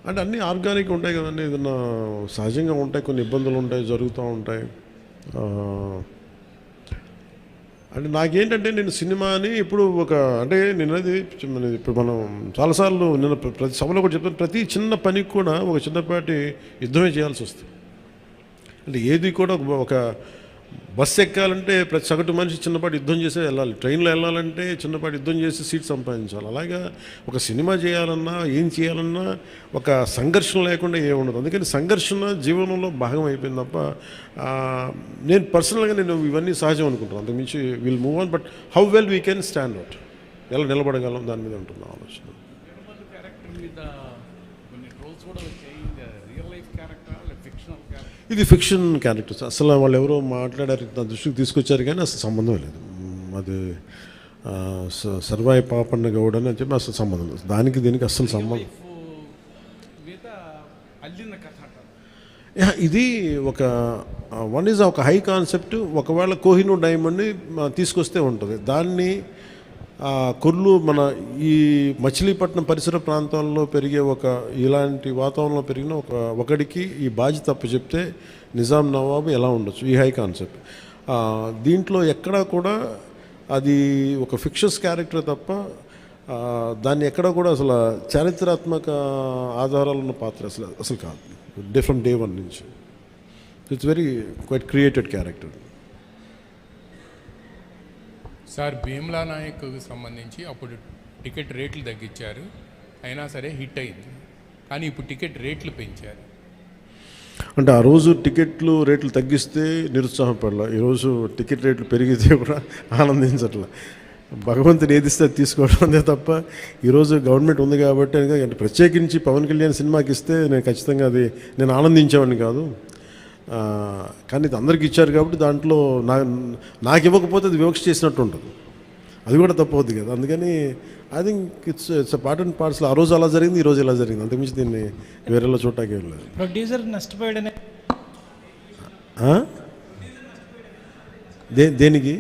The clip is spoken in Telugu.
అంటే అన్నీ ఆర్గానిక్ ఉంటాయి కదండి, ఏదన్నా సహజంగా ఉంటాయి, కొన్ని ఇబ్బందులు ఉంటాయి, జరుగుతూ ఉంటాయి. ఆ, అంటే నాకేంటంటే నేను సినిమాని ఇప్పుడు ఒక అంటే నేను అది ఇప్పుడు మనం చాలాసార్లు నేను ప్రతి సభలో కూడా చెప్తాను, ప్రతి చిన్న పనికి కూడా ఒక చిన్నపాటి యుద్ధమే చేయాల్సి వస్తుంది. అంటే ఏది కూడా ఒక బస్సు ఎక్కాలంటే ప్రతి సగటు మనిషి చిన్నపాటి యుద్ధం చేసే వెళ్ళాలి, ట్రైన్లో వెళ్ళాలంటే చిన్నపాటి యుద్ధం చేసి సీట్ సంపాదించాలి. అలాగా ఒక సినిమా చేయాలన్నా ఏం చేయాలన్నా ఒక సంఘర్షణ లేకుండా ఏముండదు. అందుకని సంఘర్షణ జీవనంలో భాగం అయిపోయింది తప్ప నేను పర్సనల్గా నేను ఇవన్నీ సహజం అనుకుంటాను. అంతకుమించి will move on, but how well we can stand out, ఎలా నిలబడగలం దాని మీద ఉంటుంది ఆలోచన. ఇది ఫిక్షన్ క్యారెక్టర్స్, అసలు వాళ్ళు ఎవరో మాట్లాడారు, నా దృష్టికి తీసుకొచ్చారు కానీ అసలు సంబంధం లేదు. అది సర్వాయి పాపన్న గౌడ్ అని చెప్పి అసలు సంబంధం లేదు, దానికి దీనికి అస్సలు సంబంధం. ఇది ఒక ఒక హై కాన్సెప్ట్. ఒకవేళ కోహినూర్ డైమండ్ని తీసుకొస్తే ఉంటుంది, దాన్ని కొర్లు మన ఈ మచిలీపట్నం పరిసర ప్రాంతాల్లో పెరిగే ఇలాంటి వాతావరణంలో పెరిగిన ఒకడికి ఈ బాధ్యత తప్పు చెప్తే నిజాం నవాబు ఎలా ఉండొచ్చు, ఈ హై కాన్సెప్ట్. దీంట్లో ఎక్కడా కూడా అది ఒక ఫిక్షస్ క్యారెక్టర్ తప్ప దాన్ని ఎక్కడా కూడా అసలు చారిత్రాత్మక ఆధారాలు ఉన్న పాత్ర అసలు కాదు, ఫ్రమ్ డే వన్ నుంచి. It's very quite created character. Sir, Bheemla నాయక్కు సంబంధించి అప్పుడు టికెట్ రేట్లు తగ్గించారు, అయినా సరే హిట్ అయింది. కానీ ఇప్పుడు టికెట్ రేట్లు పెంచారు. అంటే ఆ రోజు టికెట్లు రేట్లు తగ్గిస్తే నిరుత్సాహపడాల, ఈరోజు టికెట్ రేట్లు పెరిగితే కూడా ఆనందించట్ల. భగవంతుని ఏదిస్తే అది తీసుకోవడం అంతే తప్ప ఈరోజు గవర్నమెంట్ ఉంది కాబట్టి అంటే ప్రత్యేకించి పవన్ కళ్యాణ్ సినిమాకి ఇస్తే నేను ఖచ్చితంగా నేను ఆనందించేవాడిని కాదు. కానీ ఇది అందరికి ఇచ్చారు కాబట్టి దాంట్లో నాకు ఇవ్వకపోతే అది వివక్ష చేసినట్టు ఉంటుంది, అది కూడా తప్పవుద్ది కదా. అందుకని I think it's part and పార్ట్స్లో ఆ రోజు అలా జరిగింది, ఈ రోజు ఇలా జరిగింది, అంతకుమించి దీన్ని వేరేలా చూడటానికి ఏం లేదు. ప్రొడ్యూసర్ నష్టపోయాడనే దేనికి